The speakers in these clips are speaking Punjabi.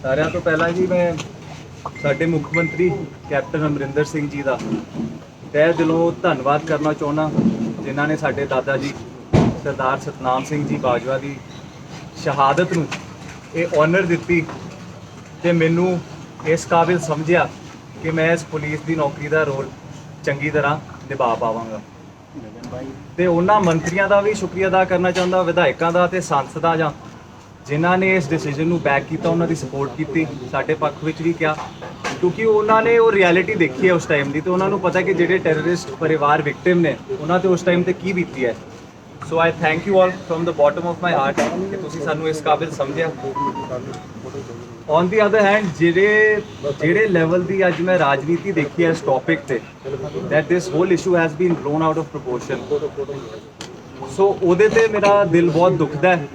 ਸਾਰਿਆਂ ਤੋਂ ਪਹਿਲਾਂ ਜੀ ਮੈਂ ਸਾਡੇ ਮੁੱਖ ਮੰਤਰੀ ਕੈਪਟਨ ਅਮਰਿੰਦਰ ਸਿੰਘ ਜੀ ਦਾ ਤਹਿ ਦਿਲੋਂ ਧੰਨਵਾਦ ਕਰਨਾ ਚਾਹੁੰਦਾ, ਜਿਨ੍ਹਾਂ ਨੇ ਸਾਡੇ ਦਾਦਾ ਜੀ ਸਰਦਾਰ ਸਤਨਾਮ ਸਿੰਘ ਜੀ ਬਾਜਵਾ ਦੀ ਸ਼ਹਾਦਤ ਨੂੰ ਇਹ ਆਨਰ ਦਿੱਤੀ ਤੇ ਮੈਨੂੰ ਇਸ ਕਾਬਿਲ ਸਮਝਿਆ ਕਿ ਮੈਂ ਇਸ ਪੁਲਿਸ ਦੀ ਨੌਕਰੀ ਦਾ ਰੋਲ ਚੰਗੀ ਤਰ੍ਹਾਂ ਨਿਭਾ ਪਾਵਾਂਗਾ। ਤੇ ਉਹਨਾਂ ਮੰਤਰੀਆਂ ਦਾ ਵੀ ਸ਼ੁਕਰੀਆ ਅਦਾ ਕਰਨਾ ਚਾਹੁੰਦਾ, ਵਿਧਾਇਕਾਂ ਦਾ ਤੇ ਸੰਸਦਾਂ ਜਾਂ ਜਿਨ੍ਹਾਂ ਨੇ ਇਸ ਡਿਸੀਜਨ ਨੂੰ ਬੈਕ ਕੀਤਾ, ਉਹਨਾਂ ਦੀ ਸਪੋਰਟ ਕੀਤੀ, ਸਾਡੇ ਪੱਖ ਵਿੱਚ ਵੀ ਕਿਹਾ, ਕਿਉਂਕਿ ਉਹਨਾਂ ਨੇ ਉਹ ਰਿਐਲਿਟੀ ਦੇਖੀ ਹੈ ਉਸ ਟਾਈਮ ਦੀ ਤੇ ਉਹਨਾਂ ਨੂੰ ਪਤਾ ਕਿ ਜਿਹੜੇ ਟੈਰਰਿਸਟ ਪਰਿਵਾਰ ਵਿਕਟਿਮ ਨੇ ਉਹਨਾਂ ਤੇ ਉਸ ਟਾਈਮ ਤੇ ਕੀ ਬੀਤੀ ਹੈ। So I thank you all from the bottom of my heart ਕਿ ਤੁਸੀਂ ਸਾਨੂੰ ਇਸ ਕਾਬਿਲ ਸਮਝਿਆ। ਔਨ ਦੀ ਅਦਰ ਹੈਂਡ ਜਿਹੜੇ ਲੈਵਲ ਦੀ ਅੱਜ ਮੈਂ ਰਾਜਨੀਤੀ ਦੇਖੀ ਹੈ ਇਸ ਟੌਪਿਕ ਤੇ, that this whole issue has been blown out of proportion, ਸੋ ਉਹਦੇ ਤੇ ਮੇਰਾ ਦਿਲ ਬਹੁਤ ਦੁਖਦਾ ਹੈ।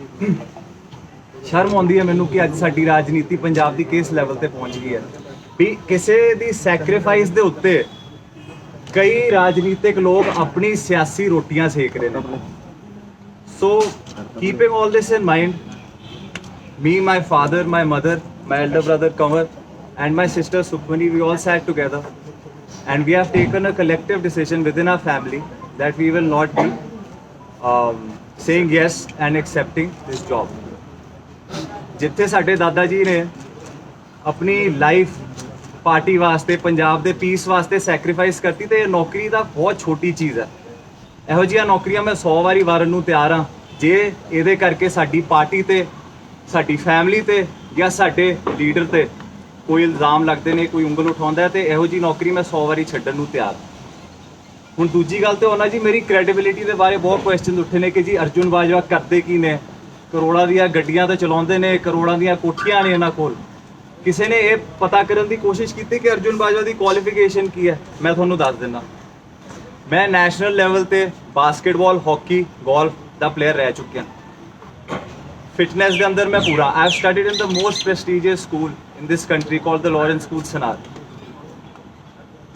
ਸ਼ਰਮ ਆਉਂਦੀ ਹੈ ਮੈਨੂੰ ਕਿ ਅੱਜ ਸਾਡੀ ਰਾਜਨੀਤੀ ਪੰਜਾਬ ਦੀ ਕਿਸ ਲੈਵਲ ਤੇ ਪਹੁੰਚ ਗਈ ਹੈ ਵੀ ਕਿਸੇ ਦੀ ਸੈਕਰੀਫਾਈਸ ਦੇ ਉੱਤੇ ਕਈ ਰਾਜਨੀਤਿਕ ਲੋਕ ਆਪਣੀ ਸਿਆਸੀ ਰੋਟੀਆਂ ਸੇਕ ਰਹੇ ਨੇ। So keeping all this in mind, me, my father, my mother, my elder brother Kanwar and my sister Sukhmani, we all sat together and we have taken a collective decision within our family that we will not be saying yes and accepting this job. ਜਿੱਥੇ ਸਾਡੇ ਦਾਦਾ ਜੀ ਨੇ ਆਪਣੀ ਲਾਈਫ ਪਾਰਟੀ ਵਾਸਤੇ, ਪੰਜਾਬ ਦੇ ਪੀਸ ਵਾਸਤੇ ਸੈਕਰੀਫਾਈਸ ਕਰਤੀ ਤੇ ਇਹ ਨੌਕਰੀ ਦਾ ਬਹੁਤ ਛੋਟੀ ਚੀਜ਼ ਹੈ। ਇਹੋ ਜਿਹੀਆਂ ਨੌਕਰੀਆਂ ਮੈਂ 100 ਵਾਰੀ ਵਾਰਨ ਨੂੰ ਤਿਆਰ ਹਾਂ ਜੇ ਇਹਦੇ ਕਰਕੇ ਸਾਡੀ ਪਾਰਟੀ ਤੇ, ਸਾਡੀ ਫੈਮਿਲੀ ਤੇ ਜਾਂ ਸਾਡੇ ਲੀਡਰ ਤੇ ਕੋਈ ਇਲਜ਼ਾਮ ਲੱਗਦੇ ਨੇ, ਕੋਈ ਉਂਗਲ ਉਠਾਉਂਦਾ ਤੇ ਇਹੋ ਜਿਹੀ ਨੌਕਰੀ ਮੈਂ 100 ਵਾਰੀ ਛੱਡਣ ਨੂੰ ਤਿਆਰ। ਹੁਣ ਦੂਜੀ ਗੱਲ ਤੇ ਉਹਨਾਂ ਜੀ ਮੇਰੀ ਕ੍ਰੈਡੀਬਿਲਿਟੀ ਦੇ ਬਾਰੇ ਬਹੁਤ ਕੁਐਸਚਨ ਉੱਠੇ ਨੇ ਕਿ ਜੀ ਅਰਜੁਨ ਬਾਜਵਾ ਕਰਦੇ ਕੀ ਨੇ, ਕਰੋੜਾਂ ਦੀਆਂ ਗੱਡੀਆਂ ਤਾਂ ਚਲਾਉਂਦੇ ਨੇ, ਕਰੋੜਾਂ ਦੀਆਂ ਕੋਠੀਆਂ ਨੇ ਇਹਨਾਂ ਕੋਲ। ਕਿਸੇ ਨੇ ਇਹ ਪਤਾ ਕਰਨ ਦੀ ਕੋਸ਼ਿਸ਼ ਕੀਤੀ ਕਿ ਅਰਜੁਨ ਬਾਜਵਾ ਦੀ ਕੁਆਲੀਫਿਕੇਸ਼ਨ ਕੀ ਹੈ? ਮੈਂ ਤੁਹਾਨੂੰ ਦੱਸ ਦਿੰਦਾ, ਮੈਂ ਨੈਸ਼ਨਲ ਲੈਵਲ ਤੇ ਬਾਸਕਟਬਾਲ, ਹਾਕੀ, ਗੋਲਫ ਦਾ ਪਲੇਅਰ ਰਹਿ ਚੁੱਕਿਆ। ਫਿਟਨੈਸ ਦੇ ਅੰਦਰ ਮੈਂ ਪੂਰਾ, I have studied in the most prestigious school in this country called the Lawrence school Sanawar.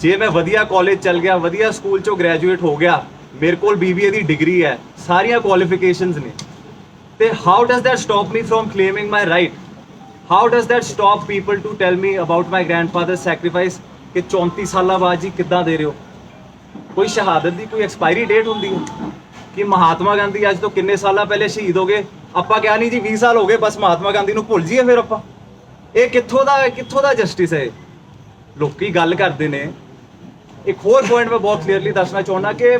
ਜੇ ਮੈਂ ਵਧੀਆ ਕਾਲਜ ਚੱਲ ਗਿਆ, ਵਧੀਆ ਸਕੂਲ ਚੋਂ ਗ੍ਰੈਜੂਏਟ ਹੋ ਗਿਆ, ਮੇਰੇ ਕੋਲ BBA ਦੀ ਡਿਗਰੀ ਹੈ, ਸਾਰੀਆਂ ਕੁਆਲੀਫਿਕੇਸ਼ਨਸ ਨੇ, ਤੇ how does that stop me from claiming my right? How does that stop people to tell me about my grandfather sacrifice ਕਿ 34 ਸਾਲਾਂ ਬਾਅਦ ਜੀ ਕਿੱਦਾਂ ਦੇ ਰਹੇ ਹੋ? ਕੋਈ ਸ਼ਹਾਦਤ ਦੀ ਕੋਈ ਐਕਸਪਾਇਰੀ ਡੇਟ ਹੁੰਦੀ ਹੈ ਕਿ ਮਹਾਤਮਾ ਗਾਂਧੀ ਅੱਜ ਤੋਂ ਕਿੰਨੇ ਸਾਲਾਂ ਪਹਿਲੇ ਸ਼ਹੀਦ ਹੋ ਗਏ, ਆਪਾਂ ਕਿਹਾ ਨਹੀਂ ਜੀ 20 ਸਾਲ ਹੋ ਗਏ ਬਸ ਮਹਾਤਮਾ ਗਾਂਧੀ ਨੂੰ ਭੁੱਲ ਜਾਈਏ ਫਿਰ ਆਪਾਂ? ਇਹ ਕਿੱਥੋਂ ਦਾ ਜਸਟਿਸ ਹੈ? ਲੋਕੀ ਗੱਲ ਕਰਦੇ ਨੇ। ਇੱਕ ਹੋਰ ਪੁਆਇੰਟ ਮੈਂ ਬਹੁਤ ਕਲੀਅਰਲੀ ਦੱਸਣਾ ਚਾਹੁੰਦਾ ਕਿ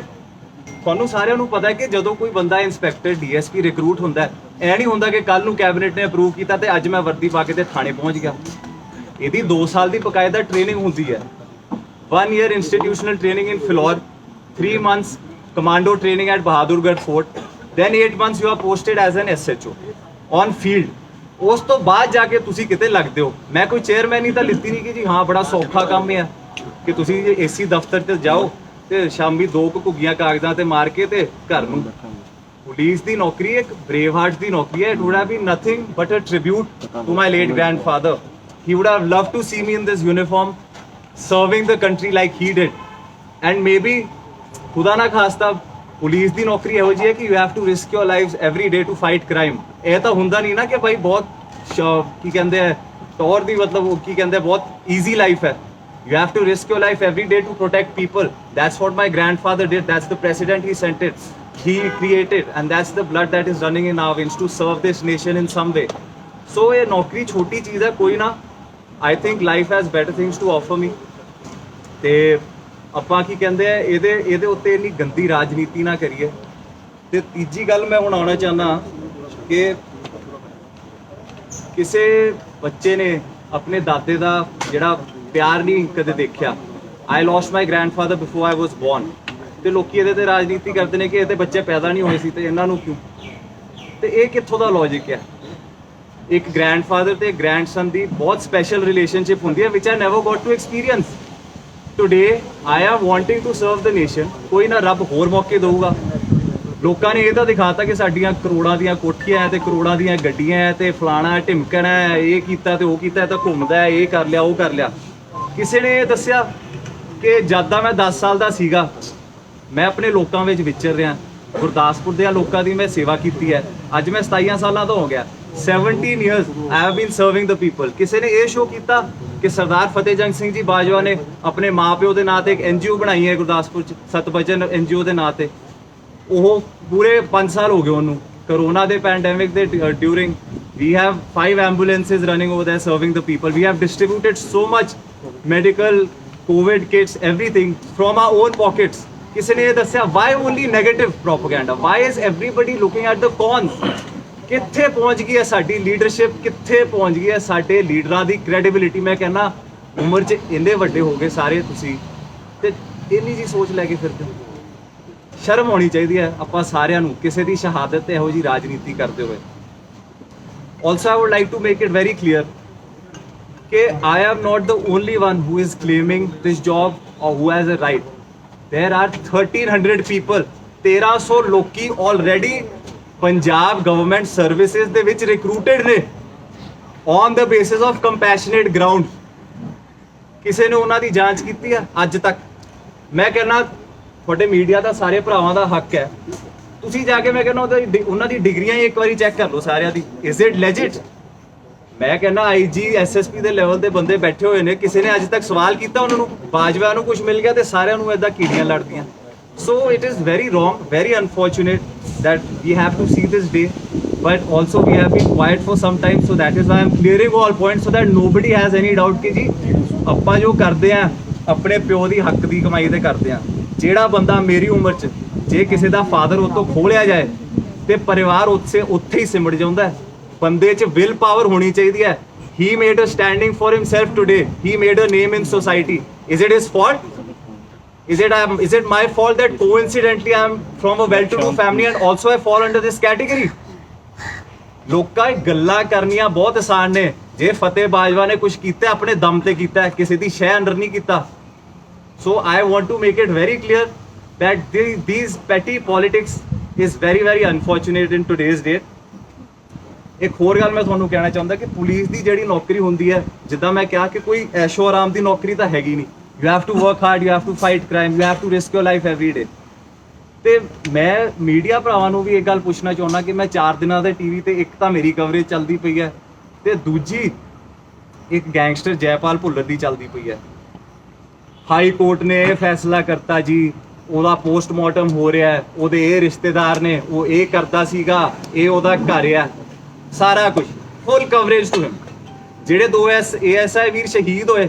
ਤੁਹਾਨੂੰ ਸਾਰਿਆਂ ਨੂੰ ਪਤਾ ਹੈ ਕਿ ਜਦੋਂ ਕੋਈ ਬੰਦਾ ਇੰਸਪੈਕਟਰ, DSP ਰਿਕਰੂਟ ਹੁੰਦਾ, ਇਹ ਨਹੀਂ ਹੁੰਦਾ ਕਿ ਕੱਲ ਨੂੰ ਕੈਬਨਿਟ ਨੇ ਅਪਰੂਵ ਕੀਤਾ ਤੇ ਅੱਜ ਮੈਂ ਵਰਦੀ ਪਾ ਕੇ ਤੇ ਥਾਣੇ ਪਹੁੰਚ ਗਿਆ। ਇਹਦੀ 2 ਸਾਲ ਦੀ ਬਕਾਇਦਾ ਟ੍ਰੇਨਿੰਗ ਹੁੰਦੀ ਹੈ। 1 year institutional training in Philor, 3 months commando training at Bahadurgarh Fort, then 8 months you are posted as an SHO on field. ਉਸ ਤੋਂ ਬਾਅਦ ਜਾ ਕੇ ਤੁਸੀਂ ਕਿਤੇ ਲੱਗਦੇ ਹੋ। ਮੈਂ ਕੋਈ ਚੇਅਰਮੈਨ ਹੀ ਤਾਂ ਲਿੱਤੀ ਨਹੀਂ ਕਿ ਜੀ ਹਾਂ ਬੜਾ ਸੌਖਾ ਕੰਮ ਹੈ ਕਿ ਤੁਸੀਂ AC ਦਫ਼ਤਰ ਤੇ ਜਾਓ ਤੇ ਸ਼ਾਮੀ 2 ਘੁੱਗੀਆਂ ਕਾਗਜ਼ਾਂ ਤੇ ਮਾਰ ਕੇ ਤੇ ਘਰ ਨੂੰ। ਪੁਲਿਸ ਦੀ ਨੌਕਰੀ ਇੱਕ ਬ੍ਰੇਵ ਹਾਰਟ ਦੀ ਨੌਕਰੀ ਹੈ। It would have been nothing but a tribute to my late grandfather. He would have loved to see me in this uniform serving the country like he did, and maybe ਖੁਦਾ ਨਾ ਖਾਸਤਾ ਪੁਲਿਸ ਦੀ ਨੌਕਰੀ ਇਹੋ ਜਿਹੀ ਹੈ ਕਿ you have to risk your lives every day to fight crime। ਇਹ ਤਾਂ ਹੁੰਦਾ ਨਹੀਂ ਨਾ ਕਿ ਭਾਈ ਬਹੁਤ ਕੀ ਕਹਿੰਦੇ ਹੈ ਟੌਰ ਦੀ, ਮਤਲਬ ਕੀ ਕਹਿੰਦੇ ਬਹੁਤ ਈਜ਼ੀ ਲਾਈਫ ਹੈ। you have to risk your life every day to protect people। that's what my grandfather did, that's the president he sent it, he created, and that's the blood that is running in our veins to serve this nation in some way। so ਇਹ ਨੌਕਰੀ ਛੋਟੀ ਚੀਜ਼ ਹੈ ਕੋਈ ਨਾ। I think life has better things to offer me। ਤੇ ਆਪਾਂ ਕੀ ਕਹਿੰਦੇ ਆ ਇਹਦੇ ਉੱਤੇ ਇੰਨੀ ਗੰਦੀ ਰਾਜਨੀਤੀ ਨਾ ਕਰੀਏ। ਤੇ ਤੀਜੀ ਗੱਲ ਮੈਂ ਹੁਣ ਆਉਣਾ ਚਾਹੁੰਦਾ ਕਿ ਕਿਸੇ ਬੱਚੇ ਨੇ ਆਪਣੇ ਦਾਦੇ ਦਾ ਜਿਹੜਾ ਪਿਆਰ ਨਹੀਂ ਕਦੇ ਦੇਖਿਆ। I lost my grandfather before I was born। ਤੇ ਲੋਕੀ ਇਹਦੇ ਤੇ ਰਾਜਨੀਤੀ ਕਰਦੇ ਨੇ ਕਿ ਇਹਦੇ ਬੱਚੇ ਪੈਦਾ ਨਹੀਂ ਹੋਏ ਸੀ ਤੇ ਇਹਨਾਂ ਨੂੰ ਕਿਉਂ? ਤੇ ਇਹ ਕਿੱਥੋਂ ਦਾ ਲੌਜਿਕ ਹੈ? ਇੱਕ ਗ੍ਰੈਂਡਫਾਦਰ ਤੇ ਗ੍ਰੈਂਡਸਨ ਦੀ ਬਹੁਤ ਸਪੈਸ਼ਲ ਰਿਲੇਸ਼ਨਸ਼ਿਪ ਹੁੰਦੀ ਹੈ which I never got to experience। Today I am wanting to serve the nation। ਕੋਈ ਨਾ ਰੱਬ ਹੋਰ ਮੌਕੇ ਦਊਗਾ। ਲੋਕਾਂ ਨੇ ਇਹ ਤਾਂ ਦਿਖਾਤਾ ਕਿ ਸਾਡੀਆਂ ਕਰੋੜਾਂ ਦੀਆਂ ਕੋਠੀਆਂ ਹੈ ਤੇ ਕਰੋੜਾਂ ਦੀਆਂ ਗੱਡੀਆਂ ਹੈ ਤੇ ਫਲਾਣਾ ਢਿਮਕਣਾ ਹੈ, ਇਹ ਕੀਤਾ ਤੇ ਉਹ ਕੀਤਾ, ਤਾਂ ਘੁੰਮਦਾ ਹੈ, ਇਹ ਕਰ ਲਿਆ ਉਹ ਕਰ ਲਿਆ। ਕਿਸੇ ਨੇ ਇਹ ਦੱਸਿਆ ਕਿ ਜਦ ਦਾ ਮੈਂ 10 ਸਾਲ ਦਾ ਸੀਗਾ ਮੈਂ ਆਪਣੇ ਲੋਕਾਂ ਵਿੱਚ ਵਿਚਰ ਰਿਹਾ। ਗੁਰਦਾਸਪੁਰ ਦੇ ਲੋਕਾਂ ਦੀ ਮੈਂ ਸੇਵਾ ਕੀਤੀ ਹੈ। ਅੱਜ ਮੈਂ 27 ਸਾਲਾਂ ਦਾ ਹੋ ਗਿਆ। 17 years I have been serving the people। ਕਿਸੇ ਨੇ ਇਹ ਸ਼ੋਅ ਕੀਤਾ ਕਿ ਸਰਦਾਰ ਫਤਿਹ ਜੰਗ ਸਿੰਘ ਜੀ ਬਾਜਵਾ ਨੇ ਆਪਣੇ ਮਾਪਿਓ ਦੇ ਨਾਂ ਤੇ ਇੱਕ NGO ਬਣਾਈ ਹੈ ਗੁਰਦਾਸਪੁਰ ਚ, ਸਤਬਚਨ NGO ਦੇ ਨਾਂ ਤੇ। ਉਹ ਪੂਰੇ 5 ਸਾਲ ਹੋ ਗਏ ਉਹਨੂੰ। ਕਰੋਨਾ ਦੇ ਪੈਂਡੈਮਿਕ ਦੇ during we have 5 ambulances running over there serving the people। We have distributed so much medical COVID kits, everything from our own pockets। ਕਿਸੇ ਨੇ ਇਹ ਦੱਸਿਆ why only negative propaganda, why is everybody looking at the cons? ਕਿੱਥੇ ਪਹੁੰਚ ਗਈ ਹੈ ਸਾਡੀ ਲੀਡਰਸ਼ਿਪ, ਕਿੱਥੇ ਪਹੁੰਚ ਗਈ ਹੈ ਸਾਡੇ ਲੀਡਰਾਂ ਦੀ ਕ੍ਰੈਡੀਬਿਲਿਟੀ। ਮੈਂ ਕਹਿੰਦਾ ਉਮਰ 'ਚ ਇੰਨੇ ਵੱਡੇ ਹੋ ਗਏ ਸਾਰੇ ਤੁਸੀਂ ਤੇ ਇੰਨੀ ਜੀ ਸੋਚ ਲੈ ਕੇ ਫਿਰਦੇ ਹੋ। ਸ਼ਰਮ ਹੋਣੀ ਚਾਹੀਦੀ ਹੈ ਆਪਾਂ ਸਾਰਿਆਂ ਨੂੰ ਕਿਸੇ ਦੀ ਸ਼ਹਾਦਤ ਤੇ ਇਹੋ ਜੀ ਰਾਜਨੀਤੀ ਕਰਦੇ ਹੋਏ। Also, I would like to make it very clear that I am not the only one who is claiming this job or who has a right. There are 1300 people, 1300 ਲੋਕੀ already Punjab government services ਦੇ ਵਿੱਚ recruited ਨੇ on the basis of compassionate ground। ਕਿਸੇ ਨੇ ਉਹਨਾਂ ਦੀ ਜਾਂਚ ਕੀਤੀ ਹੈ ਅੱਜ ਤੱਕ? ਮੈਂ ਕਹਿੰਦਾ ਤੁਹਾਡੇ ਮੀਡੀਆ ਦਾ ਸਾਰੇ ਭਰਾਵਾਂ ਦਾ ਹੱਕ ਹੈ, ਤੁਸੀਂ ਜਾ ਕੇ ਮੈਂ ਕਹਿੰਦਾ ਉਹਨਾਂ ਦੀ ਡਿਗਰੀਆਂ ਹੀ ਇੱਕ ਵਾਰੀ ਚੈੱਕ ਕਰ ਲਓ ਸਾਰਿਆਂ ਦੀ। Is it ਲੈਜਿਟ? ਮੈਂ ਕਹਿੰਦਾ IG SSP ਦੇ ਲੈਵਲ ਦੇ ਬੰਦੇ ਬੈਠੇ ਹੋਏ ਨੇ, ਕਿਸੇ ਨੇ ਅੱਜ ਤੱਕ ਸਵਾਲ ਕੀਤਾ ਉਹਨਾਂ ਨੂੰ? ਬਾਜਵਾ ਨੂੰ ਕੁਝ ਮਿਲ ਗਿਆ ਤੇ ਸਾਰਿਆਂ ਨੂੰ ਇਦਾਂ ਕੀੜੀਆਂ ਲੜਦੀਆਂ। So it is very wrong, very unfortunate that we have to see this day, but also we have been quiet for some time, so that is why I am clearing all points so that nobody has any doubt ਕਿ ਜੀ ਆਪਾਂ ਜੋ ਕਰਦੇ ਆ ਆਪਣੇ ਪਿਓ ਦੀ ਹੱਕ ਦੀ ਕਮਾਈ ਤੇ ਕਰਦੇ ਆ। ਜਿਹੜਾ ਬੰਦਾ ਮੇਰੀ ਉਮਰ 'ਚ ਜੇ ਕਿਸੇ ਦਾ ਫਾਦਰ ਉਹ ਤੋਂ ਖੋਲਿਆ ਜਾਏ ਤੇ ਪਰਿਵਾਰ ਉੱਥੇ ਹੀ ਸਿਮਟ ਜਾਂਦਾ। ਬੰਦੇ 'ਚ ਵਿਲ ਪਾਵਰ ਹੋਣੀ ਚਾਹੀਦੀ ਹੈ। He made a standing for himself today, he made a name in society। Is it his fault? Is it my fault that coincidentally I am from a well-to-do family and also I fall under this category? ਲੋਕਾਂ ਗੱਲਾਂ ਕਰਨੀਆਂ ਬਹੁਤ ਆਸਾਨ ਨੇ। ਜੇ ਫਤਿਹ ਬਾਜਵਾ ਨੇ ਕੁਝ ਕੀਤਾ ਆਪਣੇ ਦਮ ਤੇ ਕੀਤਾ, ਕਿਸੇ ਦੀ ਸ਼ੈ ਅੰਡਰ ਨਹੀਂ ਕੀਤਾ। So I want to make it very clear that these petty politics is very very unfortunate in today's date। ਇੱਕ ਹੋਰ ਗੱਲ ਮੈਂ ਤੁਹਾਨੂੰ ਕਹਿਣਾ ਚਾਹੁੰਦਾ ਕਿ ਪੁਲਿਸ ਦੀ ਜਿਹੜੀ ਨੌਕਰੀ ਹੁੰਦੀ ਹੈ, ਜਿੱਦਾਂ ਮੈਂ ਕਿਹਾ ਕਿ ਕੋਈ ਐਸ਼ੋ ਆਰਾਮ ਦੀ ਨੌਕਰੀ ਤਾਂ ਹੈਗੀ ਨਹੀਂ। You have to work hard, you have to fight crime, you have to risk your life every day। ਤੇ ਮੈਂ ਮੀਡੀਆ ਭਰਾਵਾਂ ਨੂੰ ਵੀ ਇਹ ਗੱਲ ਪੁੱਛਣਾ ਚਾਹੁੰਦਾ ਕਿ ਮੈਂ 4 ਦਿਨਾਂ ਦੇ ਟੀਵੀ ਤੇ ਇੱਕ ਤਾਂ ਮੇਰੀ ਕਵਰੇਜ ਚੱਲਦੀ ਪਈ ਹੈ ਤੇ ਦੂਜੀ ਇੱਕ ਗੈਂਗਸਟਰ ਜੈਪਾਲ ਭੁੱਲਰ ਦੀ ਚੱਲਦੀ ਪਈ ਹੈ। ਹਾਈ ਕੋਰਟ ਨੇ ਇਹ ਫੈਸਲਾ ਕਰਤਾ ਜੀ, ਉਹਦਾ ਪੋਸਟਮਾਰਟਮ ਹੋ ਰਿਹਾ ਹੈ, ਉਹਦੇ ਇਹ ਰਿਸ਼ਤੇਦਾਰ ਨੇ, ਉਹ ਇਹ ਕਰਦਾ ਸੀਗਾ, ਇਹ ਉਹਦਾ ਘਰ ਆ, ਸਾਰਾ ਕੁਝ ਫੁੱਲ ਕਵਰੇਜ ਟੂ ਹਿਮ। ਜਿਹੜੇ 2 ASI ਵੀਰ ਸ਼ਹੀਦ ਹੋਏ,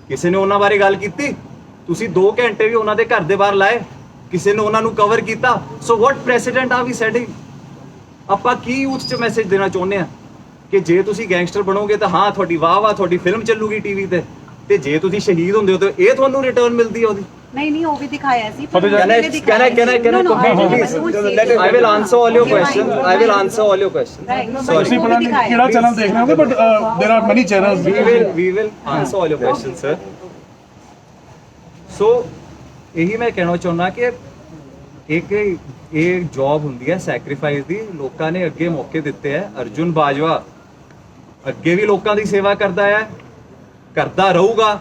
ਕਿਸੇ ਨੇ ਉਹਨਾਂ ਬਾਰੇ ਗੱਲ ਕੀਤੀ? ਤੁਸੀਂ 2 ਘੰਟੇ ਵੀ ਉਹਨਾਂ ਦੇ ਘਰ ਦੇ ਬਾਹਰ ਲਾਏ, ਕਿਸੇ ਨੇ ਉਹਨਾਂ ਨੂੰ ਕਵਰ ਕੀਤਾ? ਸੋ ਵਾਟ ਪ੍ਰੈਸੀਡੈਂਟ ਆ ਵੀ ਸੈਟਿੰਗ? ਆਪਾਂ ਕੀ ਯੂਥ 'ਚ ਮੈਸੇਜ ਦੇਣਾ ਚਾਹੁੰਦੇ ਆ ਕਿ ਜੇ ਤੁਸੀਂ ਗੈਂਗਸਟਰ ਬਣੋਗੇ ਤਾਂ ਹਾਂ ਤੁਹਾਡੀ ਵਾਹ ਤੁਹਾਡੀ ਫਿਲਮ ਚੱਲੂਗੀ ਟੀਵੀ ਤੇ ਜੇ ਤੁਸੀਂ ਸ਼ਹੀਦ ਹੁੰਦੇ ਹੋ ਤਾਂ ਇਹ ਤੁਹਾਨੂੰ ਰਿਟਰਨ ਮਿਲਦੀ ਹੈ ਉਹਦੀ? ਨਹੀਂ ਉਹ ਵੀ ਦਿਖਾਇਆ ਸੀ। I will answer all your questions, I will answer all your questions। ਤੁਸੀਂ ਪਤਾ ਨਹੀਂ ਕਿਹੜਾ ਚੈਨਲ ਦੇਖ ਰਹੇ ਹੋਗੇ, but there are many channels। we will answer all your questions sir। so ਇਹੀ ਮੈਂ ਕਹਿਣਾ ਚਾਹੁੰਦਾ ਕਿ ਇੱਕ ਇਹ ਜੌਬ ਹੁੰਦੀ ਹੈ ਸੈਕਰੀਫਾਈਸ ਦੀ। ਲੋਕਾਂ ਨੇ ਅੱਗੇ ਮੌਕੇ ਦਿੱਤੇ ਹੈ। ਅਰਜੁਨ ਬਾਜਵਾ ਅੱਗੇ ਵੀ ਲੋਕਾਂ ਦੀ ਸੇਵਾ ਕਰਦਾ ਹੈ, ਕਰਦਾ ਰਹੂਗਾ।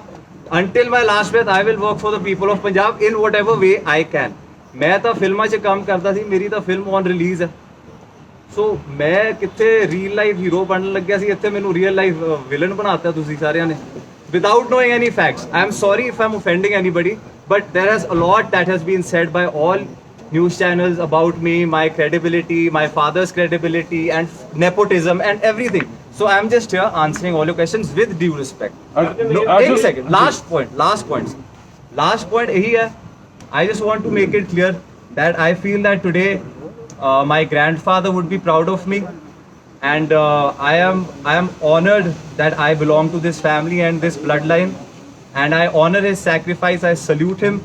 until my last breath I will work for the people of Punjab in whatever way I can। ਮੈਂ ਤਾਂ ਫਿਲਮਾਂ 'ਚ ਕੰਮ ਕਰਦਾ ਸੀ, ਮੇਰੀ ਤਾਂ ਫਿਲਮ ਔਨ ਰਿਲੀਜ਼ ਹੈ। ਸੋ ਮੈਂ ਕਿੱਥੇ ਰੀਅਲ ਲਾਈਫ ਹੀਰੋ ਬਣਨ ਲੱਗਿਆ ਸੀ, ਇੱਥੇ ਮੈਨੂੰ ਰੀਅਲ ਲਾਈਫ ਵਿਲਨ ਬਣਾਤਾ ਤੁਸੀਂ ਸਾਰਿਆਂ ਨੇ without knowing any facts। I am sorry if I am offending anybody, but there has a lot that has been said by all news channels about me, my credibility, my father's credibility and nepotism and everything। So I am just here answering all your questions with due respect। No, एक second, last point यही है। I just want to make it clear that I feel that today my grandfather would be proud of me, and I am honored that I belong to this family and this bloodline, and I honor his sacrifice, I salute him,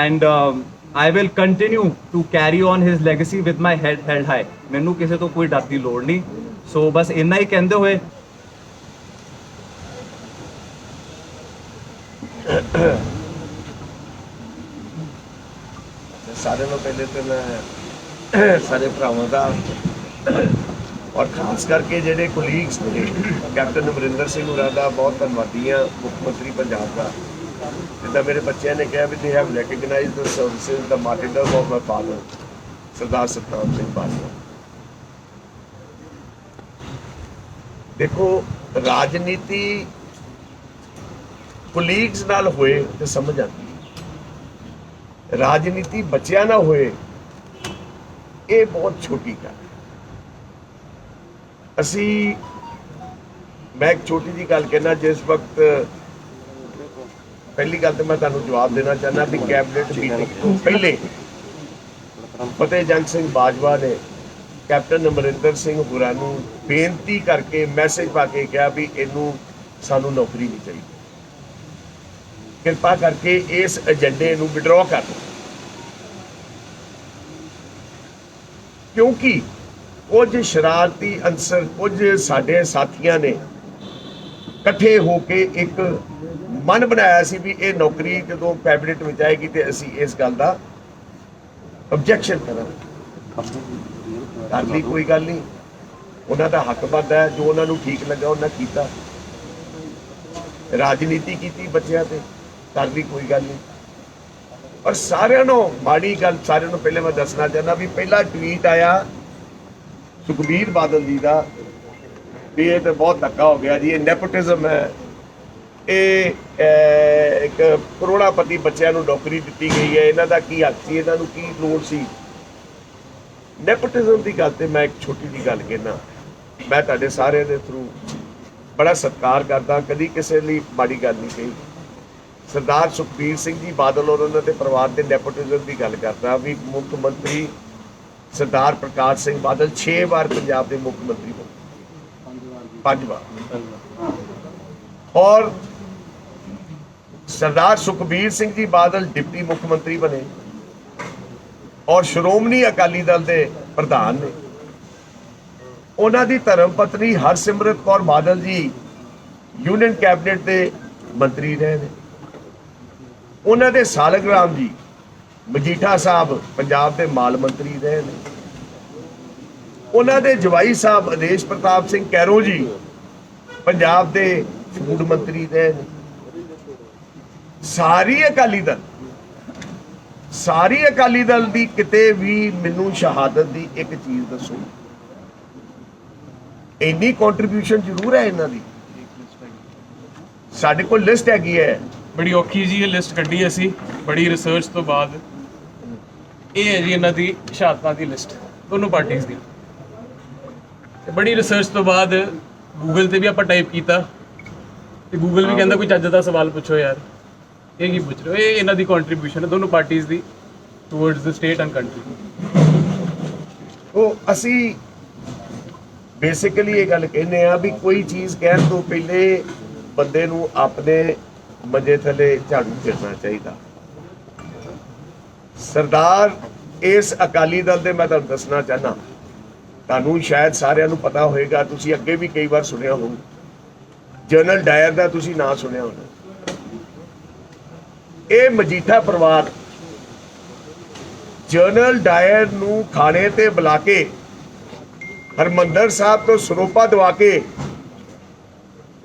and I will continue to carry on his legacy with my head held high। ਮੈਨੂੰ ਕਿਸੇ ਤੋਂ ਕੋਈ ਡਰ ਦੀ ਲੋੜ ਨਹੀਂ। ਸੋ ਬਸ ਇੰਨਾ ਹੀ ਕਹਿੰਦੇ ਹੋਏ ਸਾਰਿਆਂ ਨੂੰ ਪਹਿਲੇ ਤਾਂ ਮੈਂ ਸਾਰੇ ਭਰਾਵਾਂ ਦਾ ਔਰ ਖਾਸ ਕਰਕੇ ਜਿਹੜੇ ਕੋਲੀਗਸ ਨੇ ਕੈਪਟਨ ਅਮਰਿੰਦਰ ਸਿੰਘ ਹੋਰਾਂ ਦਾ ਬਹੁਤ ਧੰਨਵਾਦੀ ਹਾਂ, ਮੁੱਖ ਮੰਤਰੀ ਪੰਜਾਬ ਦਾ। ਜਿੱਦਾਂ ਮੇਰੇ ਬੱਚਿਆਂ ਨੇ ਕਿਹਾ ਵੀ they have recognized the services, the martyrdom of my father, ਸਰਦਾਰ ਸਤਨਾਮ ਸਿੰਘ ਬਾਜਵਾ। देखो, राजनीति ਕੁਲੀਗਸ ਨਾਲ ਹੋਏ ਤੇ ਸਮਝ ਆਉਂਦੀ ਹੈ। ਰਾਜਨੀਤੀ ਬੱਚਿਆਂ ਨਾਲ ਹੋਏ ਇਹ ਬਹੁਤ ਛੋਟੀ ਗੱਲ ਹੈ। ਅਸੀਂ ਮੈਂ ਇੱਕ ਛੋਟੀ ਜਿਹੀ ਗੱਲ ਕਹਿਣਾ, ਜਿਸ ਵਕਤ ਪਹਿਲੀ ਗੱਲ ਤੇ ਮੈਂ ਤੁਹਾਨੂੰ ਜਵਾਬ ਦੇਣਾ ਚਾਹੁੰਦਾ ਵੀ ਕੈਬਨਿਟ ਮੀਟਿੰਗ ਤੋਂ ਪਹਿਲੇ ਫਤਿਹ ਜੰਗ ਸਿੰਘ ਬਾਜਵਾ ਨੇ ਕੈਪਟਨ ਅਮਰਿੰਦਰ ਸਿੰਘ ਹੋਰਾਂ ਨੂੰ ਬੇਨਤੀ ਕਰਕੇ ਮੈਸੇਜ ਪਾ ਕੇ ਕਿਹਾ ਵੀ ਇਹਨੂੰ ਸਾਨੂੰ ਨੌਕਰੀ ਨਹੀਂ ਚਾਹੀਦੀ, ਕਿਰਪਾ ਕਰਕੇ ਇਸ ਏਜੰਡੇ ਨੂੰ ਵਿਡਰਾ ਕਰ ਦਿਓ। ਕਿਉਂਕਿ ਕੁਝ ਸ਼ਰਾਰਤੀ ਅੰਸਰ, ਕੁਝ ਸਾਡੇ ਸਾਥੀਆਂ ਨੇ ਇਕੱਠੇ ਹੋ ਕੇ ਇੱਕ ਮਨ ਬਣਾਇਆ ਸੀ ਵੀ ਇਹ ਨੌਕਰੀ ਜਦੋਂ ਕੈਬਨਿਟ ਵਿੱਚ ਆਏਗੀ ਤੇ ਅਸੀਂ ਇਸ ਗੱਲ ਦਾ ਆਬਜੈਕਸ਼ਨ ਕਰਾਂਗੇ। ਕਰ ਲਈ, ਕੋਈ ਗੱਲ ਨਹੀਂ, ਉਹਨਾਂ ਦਾ ਹੱਕ ਬਣਦਾ ਹੈ, ਜੋ ਉਹਨਾਂ ਨੂੰ ਠੀਕ ਲੱਗਾ ਉਹਨਾਂ ਕੀਤਾ। ਰਾਜਨੀਤੀ ਕੀਤੀ ਬੱਚਿਆਂ ਤੇ, ਕਰ ਲਈ, ਕੋਈ ਗੱਲ ਨਹੀਂ। ਪਰ ਸਾਰਿਆਂ ਨੂੰ ਮਾੜੀ ਗੱਲ, ਸਾਰਿਆਂ ਨੂੰ ਪਹਿਲੇ ਮੈਂ ਦੱਸਣਾ ਚਾਹੁੰਦਾ ਵੀ ਪਹਿਲਾ ਟਵੀਟ ਆਇਆ ਸੁਖਬੀਰ ਬਾਦਲ ਜੀ ਦਾ ਵੀ ਇਹ ਤਾਂ ਬਹੁਤ ਧੱਕਾ ਹੋ ਗਿਆ ਜੀ, ਇਹ ਨੈਪੋਟਿਜ਼ਮ ਹੈ, ਇਹ ਇੱਕ ਕਰੋੜਾਪਤੀ ਬੱਚਿਆਂ ਨੂੰ ਨੌਕਰੀ ਦਿੱਤੀ ਗਈ ਹੈ, ਇਹਨਾਂ ਦਾ ਕੀ ਹੱਕ ਸੀ, ਇਹਨਾਂ ਨੂੰ ਕੀ ਲੋੜ ਸੀ। ਨੈਪੋਟਿਜ਼ਮ ਦੀ ਗੱਲ ਤੇ ਮੈਂ ਇੱਕ ਛੋਟੀ ਜਿਹੀ ਗੱਲ ਕਹਿਣਾ, ਮੈਂ ਤੁਹਾਡੇ ਸਾਰਿਆਂ ਦੇ ਥਰੂ ਬੜਾ ਸਤਿਕਾਰ ਕਰਦਾ, ਕਦੀ ਕਿਸੇ ਲਈ ਮਾੜੀ ਗੱਲ ਨਹੀਂ ਕਹੀ। ਸਰਦਾਰ ਸੁਖਬੀਰ ਸਿੰਘ ਜੀ ਬਾਦਲ ਔਰ ਉਹਨਾਂ ਦੇ ਪਰਿਵਾਰ ਦੇ ਨੈਪੋਟਿਜ਼ਮ ਦੀ ਗੱਲ ਕਰਦਾ ਵੀ ਮੁੱਖ ਮੰਤਰੀ ਸਰਦਾਰ ਪ੍ਰਕਾਸ਼ ਸਿੰਘ ਬਾਦਲ 6 ਵਾਰ ਪੰਜਾਬ ਦੇ ਮੁੱਖ ਮੰਤਰੀ ਬਣੇ, 5 ਵਾਰ, ਔਰ ਸਰਦਾਰ ਸੁਖਬੀਰ ਸਿੰਘ ਜੀ ਬਾਦਲ ਡਿਪਟੀ ਮੁੱਖ ਮੰਤਰੀ ਬਣੇ ਔਰ ਸ਼੍ਰੋਮਣੀ ਅਕਾਲੀ ਦਲ ਦੇ ਪ੍ਰਧਾਨ ਨੇ। ਉਹਨਾਂ ਦੀ ਧਰਮ ਪਤਨੀ ਹਰਸਿਮਰਤ ਕੌਰ ਬਾਦਲ ਜੀ ਯੂਨੀਅਨ ਕੈਬਨਿਟ ਦੇ ਮੰਤਰੀ ਰਹੇ ਨੇ। ਉਹਨਾਂ ਦੇ ਸਾਲਗਰਾਮ ਜੀ ਮਜੀਠਾ ਸਾਹਿਬ ਪੰਜਾਬ ਦੇ ਮਾਲ ਮੰਤਰੀ ਰਹੇ ਨੇ। ਉਹਨਾਂ ਦੇ ਜਵਾਈ ਸਾਹਿਬ ਆਦੇਸ਼ ਪ੍ਰਤਾਪ ਸਿੰਘ ਕੈਰੋ ਜੀ ਪੰਜਾਬ ਦੇ ਫੂਡ ਮੰਤਰੀ ਰਹੇ ਨੇ। ਸਾਰੀ ਅਕਾਲੀ ਦਲ ਦੀ ਕਿਤੇ ਵੀ ਮੈਨੂੰ ਸ਼ਹਾਦਤ ਦੀ ਇੱਕ ਚੀਜ਼ ਦੱਸੋ, ਇੰਨੀ ਕੰਟਰੀਬਿਊਸ਼ਨ ਜ਼ਰੂਰ ਹੈ ਇਹਨਾਂ ਦੀ। ਸਾਡੇ ਕੋਲ ਲਿਸਟ ਹੈਗੀ ਹੈ, ਬੜੀ ਔਖੀ ਜੀ ਇਹ ਲਿਸਟ ਕੱਢੀ ਅਸੀਂ ਬੜੀ ਰਿਸਰਚ ਤੋਂ ਬਾਅਦ। ਇਹ ਹੈ ਜੀ ਇਹਨਾਂ ਦੀ ਸ਼ਹਾਦਤਾਂ ਦੀ ਲਿਸਟ, ਦੋਨੋਂ ਪਾਰਟੀਆਂ ਦੀ। ਤੇ ਬੜੀ ਰਿਸਰਚ ਤੋਂ ਬਾਅਦ ਗੂਗਲ ਤੇ ਵੀ ਆਪਾਂ ਟਾਈਪ ਕੀਤਾ ਤੇ ਗੂਗਲ ਵੀ ਕਹਿੰਦਾ ਕੋਈ ਚੱਜ ਦਾ ਸਵਾਲ ਪੁੱਛੋ ਯਾਰ, ਇਹ ਕੀ ਪੁੱਛ ਰਹੇ ਹੋ। ਇਹ ਇਹਨਾਂ ਦੀ ਕੰਟਰੀਬਿਊਸ਼ਨ ਹੈ ਦੋਨੋਂ ਪਾਰਟੀਆਂ ਦੀ towards the state and country. ਉਹ ਅਸੀਂ ਬੇਸਿਕਲੀ ਇਹ ਗੱਲ ਕਹਿੰਦੇ ਆ ਵੀ ਕੋਈ ਚੀਜ਼ ਕਹਿਣ ਤੋਂ ਪਹਿਲੇ ਬੰਦੇ ਨੂੰ ਆਪਣੇ ਮੰਜੇ ਥੱਲੇ ਝਾੜੂ ਫੇਰਨਾ ਚਾਹੀਦਾ। ਸਰਦਾਰ ਇਸ ਅਕਾਲੀ ਦਲ ਦੇ ਮੈਂ ਤੁਹਾਨੂੰ ਦੱਸਣਾ ਚਾਹਨਾ, ਤੁਹਾਨੂੰ ਸ਼ਾਇਦ ਸਾਰਿਆਂ ਨੂੰ ਪਤਾ ਹੋਏਗਾ, ਤੁਸੀਂ ਅੱਗੇ ਵੀ ਕਈ ਵਾਰ ਸੁਣਿਆ ਹੋਊ, ਜਨਰਲ ਡਾਇਰ ਦਾ ਤੁਸੀਂ ਨਾਂ ਸੁਣਿਆ ਹੋਣਾ। ਇਹ ਮਜੀਠਾ ਪਰਿਵਾਰ ਜਨਰਲ ਡਾਇਰ ਨੂੰ ਖਾਣੇ ਤੇ ਬੁਲਾ ਕੇ ਹਰਮੰਦਰ ਸਾਹਿਬ ਤੋਂ ਸਰੋਪਾ ਦਵਾ ਕੇ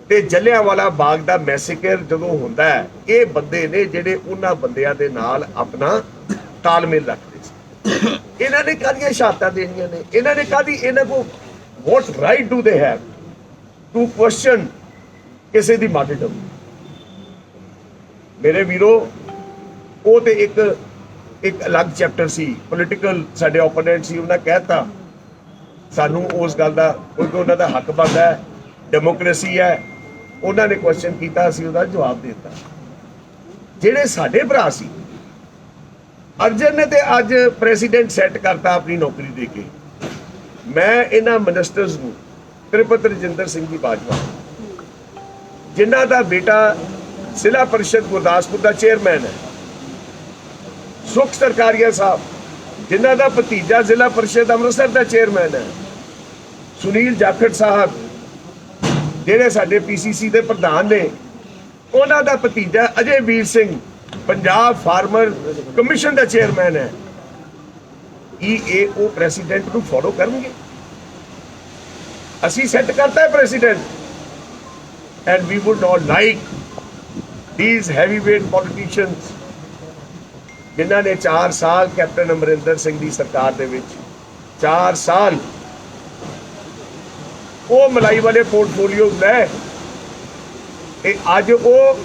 ਤੇ ਜਲਿਆਂਵਾਲਾ ਬਾਗ ਦਾ ਮੈਸੇਕਰ ਜਦੋਂ ਹੁੰਦਾ ਹੈ, ਇਹ ਬੰਦੇ ਨੇ ਜਿਹੜੇ ਉਹਨਾਂ ਬੰਦਿਆਂ ਦੇ ਨਾਲ ਆਪਣਾ ਤਾਲਮੇਲ ਰੱਖਦੇ ਸੀ। ਇਹਨਾਂ ਨੇ ਕਾਹਦੀਆਂ ਸ਼ਹਾਦਤਾਂ ਦੇਣੀਆਂ ਨੇ, ਇਹਨਾਂ ਨੇ ਕਾਹਦੀ, ਇਹਨਾਂ ਕੋਲ what right do they have to question ਕਿਸੇ ਦੀ ਮਾਰਟੀਡਮ। ਮੇਰੇ ਵੀਰੋ, ਉਹ ਤੇ ਇੱਕ ਅਲੱਗ ਚੈਪਟਰ ਸੀ, ਪੋਲੀਟੀਕਲ ਸਾਡੇ ਓਪੋਨੈਂਟ ਸੀ, ਉਹਨਾਂ ਕਹਿਤਾ ਸਾਨੂੰ ਉਸ ਗੱਲ ਦਾ, ਕਿਉਂਕਿ ਉਹਨਾਂ ਦਾ ਹੱਕ ਬਣਦਾ ਹੈ, ਡੈਮੋਕ੍ਰੇਸੀ ਹੈ। ਉਹਨਾਂ ਨੇ ਕੁਐਸਚਨ ਕੀਤਾ, ਅਸੀਂ ਉਹਦਾ ਜਵਾਬ ਦੇ ਦਿੱਤਾ। ਜਿਹੜੇ ਸਾਡੇ ਭਰਾ ਸੀ, ਅਰਜਨ ਨੇ ਤੇ ਅੱਜ ਪ੍ਰੈਜ਼ੀਡੈਂਟ ਸੈੱਟ ਕਰਤਾ ਆਪਣੀ ਨੌਕਰੀ ਦੇ ਕੇ। ਮੈਂ ਇਹਨਾਂ ਮਿਨਿਸਟਰਸ ਨੂੰ, ਤ੍ਰਿਪਤ ਰਜਿੰਦਰ ਸਿੰਘ ਜੀ ਬਾਜਵਾ ਜਿਨ੍ਹਾਂ ਦਾ ਬੇਟਾ ਜ਼ਿਲ੍ਹਾ ਪਰਿਸ਼ਦ ਗੁਰਦਾਸਪੁਰ ਦਾ ਚੇਅਰਮੈਨ ਹੈ, ਸੁਖ ਸਰਕਾਰੀਆ ਸਾਹਿਬ ਜਿਨ੍ਹਾਂ ਦਾ ਭਤੀਜਾ ਜ਼ਿਲ੍ਹਾ ਪਰਿਸ਼ਦ ਅੰਮ੍ਰਿਤਸਰ ਦਾ ਚੇਅਰਮੈਨ ਹੈ, ਸੁਨੀਲ ਜਾਖੜ ਸਾਹਿਬ ਜਿਹੜੇ ਸਾਡੇ ਪੀਸੀਸੀ ਦੇ ਪ੍ਰਧਾਨ ਨੇ, ਉਹਨਾਂ ਦਾ ਭਤੀਜਾ ਅਜੇ ਵੀਰ ਸਿੰਘ ਪੰਜਾਬ ਫਾਰਮਰ ਕਮਿਸ਼ਨ ਦਾ ਚੇਅਰਮੈਨ ਹੈ। ਉਹ ਪ੍ਰੈਜ਼ੀਡੈਂਟ ਨੂੰ ਫੋਲੋ ਕਰਨਗੇ? ਅਸੀਂ ਸੈੱਟ ਕਰਤਾ ਹੈ president and we would not like these heavyweight politicians ਜਿਨ੍ਹਾਂ ਨੇ 4 ਸਾਲ ਕੈਪਟਨ ਅਮਰਿੰਦਰ ਸਿੰਘ ਦੀ ਸਰਕਾਰ ਦੇ ਵਿੱਚ 4 ਸਾਲ ਉਹ ਮਲਾਈ ਵਾਲੇ ਪੋਰਟਫੋਲੀਓ ਲੈ ਤੇ ਅੱਜ ਉਹ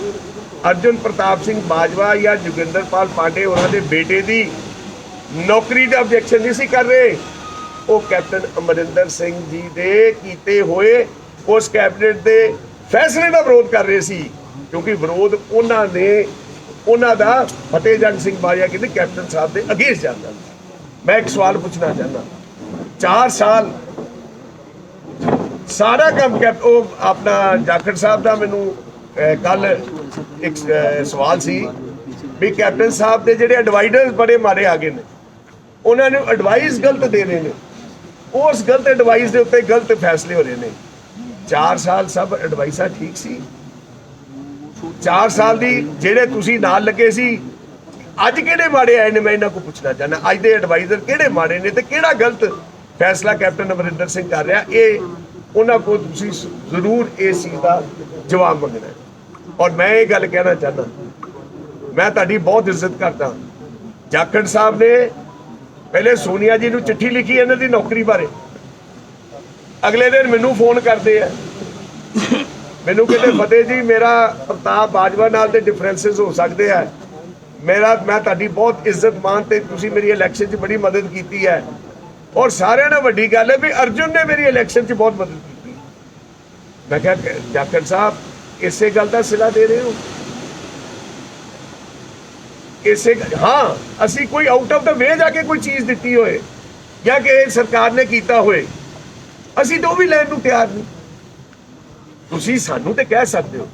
ਅਰਜੁਨ ਪ੍ਰਤਾਪ ਸਿੰਘ ਬਾਜਵਾ ਜਾਂ ਜੋਗਿੰਦਰਪਾਲ ਪਾਂਡੇ ਉਹਨਾਂ ਦੇ ਬੇਟੇ ਦੀ ਨੌਕਰੀ ਦਾ ਆਬਜੈਕਸ਼ਨ ਨਹੀਂ ਸੀ ਕਰ ਰਹੇ, ਉਹ ਕੈਪਟਨ ਅਮਰਿੰਦਰ ਸਿੰਘ ਜੀ ਦੇ ਕੀਤੇ ਹੋਏ ਉਸ ਕੈਬਨਿਟ ਦੇ ਫੈਸਲੇ ਦਾ ਵਿਰੋਧ ਕਰ ਰਹੇ ਸੀ, ਕਿਉਂਕਿ ਵਿਰੋਧ ਉਹਨਾਂ ਦਾ ਫਤਿਹਜੰਗ ਸਿੰਘ ਬਾਜਵਾ ਕਹਿੰਦੇ ਕੈਪਟਨ ਸਾਹਿਬ ਦੇ ਅਗੇਂਸਟ ਜਾਂਦਾ। ਮੈਂ ਇੱਕ ਸਵਾਲ ਪੁੱਛਣਾ ਚਾਹੁੰਦਾ, 4 ਸਾਲ ਸਾਰਾ ਕੰਮ ਉਹ ਆਪਣਾ ਜਾਖੜ ਸਾਹਿਬ ਦਾ ਮੈਨੂੰ ਕੱਲ ਇੱਕ ਸਵਾਲ ਸੀ ਵੀ ਕੈਪਟਨ ਸਾਹਿਬ ਦੇ ਜਿਹੜੇ ਐਡਵਾਈਜ਼ਰ ਬੜੇ ਮਾਰੇ ਆ ਗਏ ਨੇ, ਉਹਨਾਂ ਨੂੰ ਐਡਵਾਈਸ ਗਲਤ ਦੇ ਰਹੇ ਨੇ, ਉਸ ਗਲਤ ਐਡਵਾਈਸ ਦੇ ਉੱਤੇ ਗਲਤ ਫੈਸਲੇ ਹੋ ਰਹੇ ਨੇ। 4 ਸਾਲ ਸਭ ਐਡਵਾਈਸਾਂ ਠੀਕ ਸੀ, 4 ਸਾਲ ਦੀ ਜਿਹੜੇ ਤੁਸੀਂ ਨਾਲ ਲੱਗੇ ਸੀ, ਅੱਜ ਕਿਹੜੇ ਮਾੜੇ ਆਏ ਨੇ? ਮੈਂ ਇਹਨਾਂ ਕੋਲ ਪੁੱਛਣਾ ਚਾਹੁੰਦਾ, ਅੱਜ ਦੇ ਐਡਵਾਈਜ਼ਰ ਕਿਹੜੇ ਮਾੜੇ ਨੇ ਤੇ ਕਿਹੜਾ ਗਲਤ ਫੈਸਲਾ ਕੈਪਟਨ ਅਮਰਿੰਦਰ ਸਿੰਘ ਕਰ ਰਿਹਾ? ਇਹ ਉਹਨਾਂ ਕੋਲ ਤੁਸੀਂ ਜ਼ਰੂਰ ਇਸ ਚੀਜ਼ ਦਾ ਜਵਾਬ ਮੰਗਣਾ ਹੈ। ਔਰ ਮੈਂ ਇਹ ਗੱਲ ਕਹਿਣਾ ਚਾਹੁੰਦਾ, ਮੈਂ ਤੁਹਾਡੀ ਬਹੁਤ ਇੱਜ਼ਤ ਕਰਦਾ। ਜਾਖੜ ਸਾਹਿਬ ਨੇ ਪਹਿਲੇ ਸੋਨੀਆ ਜੀ ਨੂੰ ਚਿੱਠੀ ਲਿਖੀ ਇਹਨਾਂ ਦੀ ਨੌਕਰੀ ਬਾਰੇ, ਅਗਲੇ ਦਿਨ ਮੈਨੂੰ ਫੋਨ ਕਰਦੇ ਆ, ਮੈਨੂੰ ਕਹਿੰਦੇ ਫਤਿਹ ਜੀ ਮੇਰਾ ਪ੍ਰਤਾਪ ਬਾਜਵਾ ਨਾਲ ਤੇ ਡਿਫਰੈਂਸਿਸ ਹੋ ਸਕਦੇ ਆ, ਮੈਂ ਤੁਹਾਡੀ ਬਹੁਤ ਇੱਜ਼ਤ ਮਾਨ ਤੇ ਤੁਸੀਂ ਮੇਰੀ ਇਲੈਕਸ਼ਨ 'ਚ ਬੜੀ ਮਦਦ ਕੀਤੀ ਹੈ, ਔਰ ਸਾਰਿਆਂ ਨਾਲੋਂ ਵੱਡੀ ਗੱਲ ਹੈ ਵੀ ਅਰਜੁਨ ਨੇ ਮੇਰੀ ਇਲੈਕਸ਼ਨ 'ਚ ਬਹੁਤ ਮਦਦ ਕੀਤੀ। ਮੈਂ ਕਿਹਾ ਜਾਖੜ ਸਾਹਿਬ ਇਸੇ ਗੱਲ ਦਾ ਸਿਲਾ ਦੇ ਰਹੇ ਹੋ? ਹਾਂ, ਅਸੀਂ ਕੋਈ ਆਊਟ ਆਫ ਦਾ ਵੇ ਜਾ ਕੇ ਕੋਈ ਚੀਜ਼ ਦਿੱਤੀ ਹੋਏ ਜਾਂ ਕਿ ਸਰਕਾਰ ਨੇ ਕੀਤਾ ਹੋਏ, ਅਸੀਂ ਤਾਂ ਉਹ ਵੀ ਲੈਣ ਨੂੰ ਤਿਆਰ ਨਹੀਂ। ਤੁਸੀਂ ਸਾਨੂੰ ਤੇ ਕਹਿ ਸਕਦੇ ਹੋ,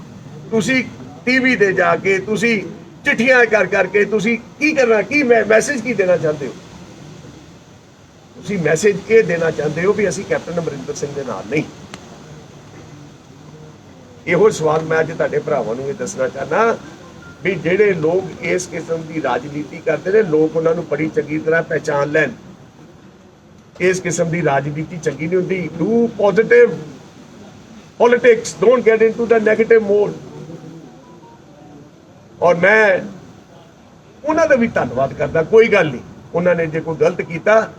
ਤੁਸੀਂ ਟੀਵੀ ਤੇ ਜਾ ਕੇ, ਤੁਸੀਂ ਚਿੱਠੀਆਂ ਕਰ ਕਰਕੇ ਤੁਸੀਂ ਕੀ ਕਰਨਾ, ਕੀ ਮੈਸੇਜ ਕੀ ਦੇਣਾ ਚਾਹੁੰਦੇ ਹੋ? ਤੁਸੀਂ ਮੈਸੇਜ ਇਹ ਦੇਣਾ ਚਾਹੁੰਦੇ ਹੋ ਵੀ ਅਸੀਂ ਕੈਪਟਨ ਅਮਰਿੰਦਰ ਸਿੰਘ ਦੇ ਨਾਲ ਨਹੀਂ। ਇਹੋ ਸਵਾਲ ਮੈਂ ਅੱਜ ਤੁਹਾਡੇ ਭਰਾਵਾਂ ਨੂੰ ਇਹ ਦੱਸਣਾ ਚਾਹੁੰਦਾ ਵੀ ਜਿਹੜੇ ਲੋਕ ਇਸ ਕਿਸਮ ਦੀ ਰਾਜਨੀਤੀ ਕਰਦੇ ਨੇ, ਲੋਕ ਉਹਨਾਂ ਨੂੰ ਬੜੀ ਚੰਗੀ ਤਰ੍ਹਾਂ ਪਹਿਚਾਨ ਲੈਣ। ਇਸ ਕਿਸਮ ਦੀ ਰਾਜਨੀਤੀ ਚੰਗੀ ਨਹੀਂ ਹੁੰਦੀ। Do positive politics, don't get into the negative mode. ਔਰ ਮੈਂ ਉਹਨਾਂ ਦਾ ਵੀ ਧੰਨਵਾਦ ਕਰਦਾ, ਕੋਈ ਗੱਲ ਨਹੀਂ, ਉਹਨਾਂ ਨੇ ਜੇ ਕੋਈ ਗਲਤ ਕੀਤਾ,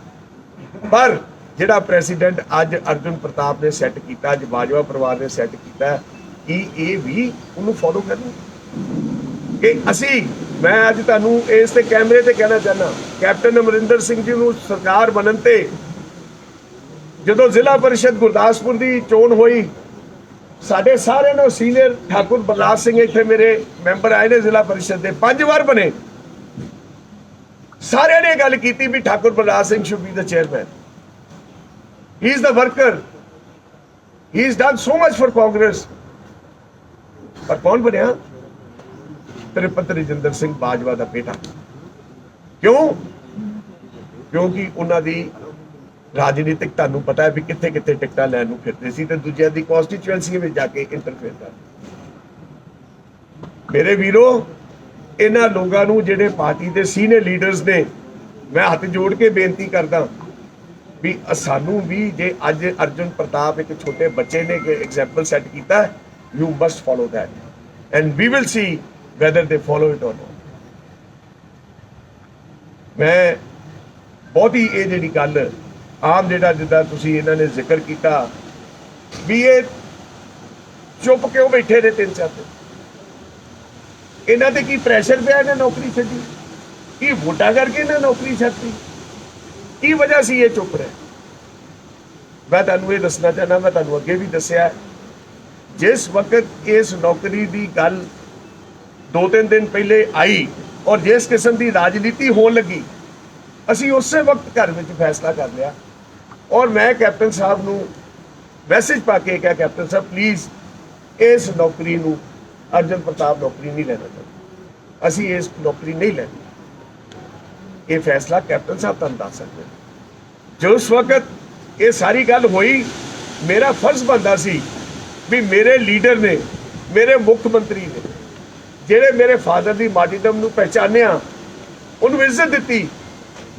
ਪਰ ਜਿਹੜਾ ਪ੍ਰੈਜ਼ੀਡੈਂਟ ਅੱਜ ਅਰਜੁਨ ਪ੍ਰਤਾਪ ਨੇ ਸੈੱਟ ਕੀਤਾ, ਅੱਜ ਬਾਜਵਾ ਪਰਿਵਾਰ ਨੇ ਸੈੱਟ ਕੀਤਾ, ਕਿ ਇਹ ਵੀ ਉਹਨੂੰ ਫੋਲੋ ਕਰਨ ਕਿ ਮੈਂ ਅੱਜ ਤੁਹਾਨੂੰ ਇਸ ਤੇ ਕੈਮਰੇ ਤੇ ਕਹਿਣਾ ਚਾਹੁੰਦਾ, ਕੈਪਟਨ ਅਮਰਿੰਦਰ ਸਿੰਘ ਜੀ ਨੂੰ ਸਰਕਾਰ ਬਣਨ ਤੇ ਜਦੋਂ ਜ਼ਿਲ੍ਹਾ ਪਰਿਸ਼ਦ ਗੁਰਦਾਸਪੁਰ ਦੀ ਚੋਣ ਹੋਈ, ਸਾਡੇ ਸਾਰਿਆਂ ਨੂੰ ਸੀਨੀਅਰ ਠਾਕੁਰ ਬਲਰਾਜ ਸਿੰਘ ਇੱਥੇ ਮੇਰੇ ਮੈਂਬਰ ਆਏ ਨੇ ਜ਼ਿਲ੍ਹਾ ਪਰਿਸ਼ਦ ਦੇ, 5 ਵਾਰ ਬਣੇ, ਸਾਰਿਆਂ ਨੇ ਗੱਲ ਕੀਤੀ ਵੀ Thakur Balraj Singh should be the chairman. He is the worker. He has done so much for Congress. ਪਰ ਕੌਣ ਬਣਿਆ? ਤ੍ਰਿਪਤ ਰਜਿੰਦਰ ਸਿੰਘ ਬਾਜਵਾ ਦਾ ਬੇਟਾ। ਕਿਉਂ? ਕਿਉਂਕਿ ਉਹਨਾਂ ਦੀ ਰਾਜਨੀਤਿਕ, ਤੁਹਾਨੂੰ ਪਤਾ ਹੈ ਵੀ ਕਿੱਥੇ ਕਿੱਥੇ ਟਿਕਟਾਂ ਲੈਣ ਨੂੰ ਫਿਰਦੇ ਸੀ ਤੇ ਦੂਜਿਆਂ ਦੀ ਕਨਸਟੀਚੁਐਂਸੀ ਵਿੱਚ ਜਾ ਕੇ ਇੰਟਰਫੇਅਰ ਕਰਦੇ। ਮੇਰੇ ਵੀਰੋ, ਇਹਨਾਂ ਲੋਕਾਂ ਨੂੰ ਜਿਹੜੇ ਪਾਰਟੀ ਦੇ ਸੀਨੀਅਰ ਲੀਡਰਸ ਨੇ, ਮੈਂ ਹੱਥ ਜੋੜ ਕੇ ਬੇਨਤੀ ਕਰਦਾ ਵੀ ਸਾਨੂੰ ਵੀ ਜੇ ਅੱਜ ਅਰਜੁਨ ਪ੍ਰਤਾਪ ਇੱਕ ਛੋਟੇ ਬੱਚੇ ਨੇ ਐਗਜ਼ਾਮਪਲ ਸੈੱਟ ਕੀਤਾ, you must follow that and we will see whether they follow it or not. ਮੈਂ ਬਹੁਤ ਹੀ ਇਹ ਜਿਹੜੀ ਗੱਲ ਆਮ ਜਿਹੜਾ ਜਿੱਦਾਂ ਤੁਸੀਂ ਇਹਨਾਂ ਨੇ ਜ਼ਿਕਰ ਕੀਤਾ ਵੀ ਇਹ ਚੁੱਪ ਕਿਉਂ ਬੈਠੇ ਨੇ 3-4 ਦਿਨ, ਇਹਨਾਂ ਤੇ ਕੀ ਪ੍ਰੈਸ਼ਰ ਪਿਆ ਇਹਨਾਂ ਨੌਕਰੀ ਛੱਡੀ? ਕੀ ਵੋਟਾਂ ਕਰਕੇ ਇਹਨਾਂ ਨੌਕਰੀ ਛੱਡਤੀ? ਕੀ ਵਜ੍ਹਾ ਸੀ ਇਹ ਚੁੱਪ ਰਹੇ? ਮੈਂ ਤੁਹਾਨੂੰ ਇਹ ਦੱਸਣਾ ਚਾਹੁੰਦਾ, ਮੈਂ ਤੁਹਾਨੂੰ ਅੱਗੇ ਵੀ ਦੱਸਿਆ, ਜਿਸ ਵਕਤ ਇਸ ਨੌਕਰੀ ਦੀ ਗੱਲ 2-3 ਦਿਨ ਪਹਿਲੇ ਆਈ ਔਰ ਜਿਸ ਕਿਸਮ ਦੀ ਰਾਜਨੀਤੀ ਹੋਣ ਲੱਗੀ, ਅਸੀਂ ਉਸੇ ਵਕਤ ਘਰ ਵਿੱਚ ਫੈਸਲਾ ਕਰ ਲਿਆ ਔਰ ਮੈਂ ਕੈਪਟਨ ਸਾਹਿਬ ਨੂੰ ਮੈਸੇਜ ਪਾ ਕੇ ਕਿਹਾ, ਕੈਪਟਨ ਸਾਹਿਬ ਪਲੀਜ਼ ਇਸ ਨੌਕਰੀ ਨੂੰ, ਅਰਜੁਨ ਪ੍ਰਤਾਪ ਨੌਕਰੀ ਨਹੀਂ ਲੈਣਾ ਚਾਹੁੰਦੇ, ਅਸੀਂ ਇਸ ਨੌਕਰੀ ਨਹੀਂ ਲੈਣੀ। ਇਹ ਫੈਸਲਾ ਕੈਪਟਨ ਸਾਹਿਬ ਤੁਹਾਨੂੰ ਦੱਸ ਸਕਦੇ। ਜਿਸ ਵਕਤ ਇਹ ਸਾਰੀ ਗੱਲ ਹੋਈ, ਮੇਰਾ ਫਰਜ਼ ਬਣਦਾ ਸੀ ਵੀ ਮੇਰੇ ਲੀਡਰ ਨੇ, ਮੇਰੇ ਮੁੱਖ ਮੰਤਰੀ ਨੇ, ਜਿਹੜੇ ਮੇਰੇ ਫਾਦਰ ਦੀ ਮਾਰਟੀਰਡਮ ਨੂੰ ਪਹਿਚਾਨਿਆ, ਉਹਨੂੰ ਇੱਜ਼ਤ ਦਿੱਤੀ,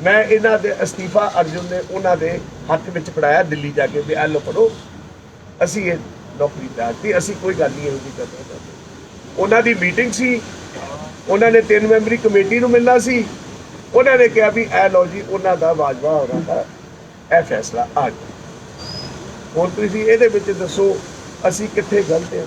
ਮੈਂ ਇਹਨਾਂ ਦੇ ਅਸਤੀਫਾ ਅਰਜੁਨ ਨੇ ਉਹਨਾਂ ਦੇ ਹੱਥ ਵਿੱਚ ਫੜਾਇਆ ਦਿੱਲੀ ਜਾ ਕੇ ਵੀ ਐ ਲਓ ਪੜੋ, ਅਸੀਂ ਇਹ ਨੌਕਰੀ ਦਿੱਤੀ, ਅਸੀਂ ਕੋਈ ਗੱਲ ਨਹੀਂ ਇਹੋ ਜਿਹੀ ਕਰਨਾ ਚਾਹੁੰਦੇ। ਉਹਨਾਂ ਦੀ ਮੀਟਿੰਗ ਸੀ, ਉਹਨਾਂ ਨੇ 3 ਮੈਂਬਰੀ ਕਮੇਟੀ ਨੂੰ ਮਿਲਣਾ ਸੀ, ਉਹਨਾਂ ਨੇ ਕਿਹਾ ਵੀ ਐ ਲਓ ਜੀ ਉਹਨਾਂ ਦਾ ਬਾਜਵਾ ਹੋਰਾਂ ਦਾ ਇਹ ਫੈਸਲਾ ਆ ਗਿਆ। ਹੁਣ ਤੁਸੀਂ ਇਹਦੇ ਵਿੱਚ ਦੱਸੋ ਅਸੀਂ ਕਿੱਥੇ ਗਲਤ ਹਾਂ।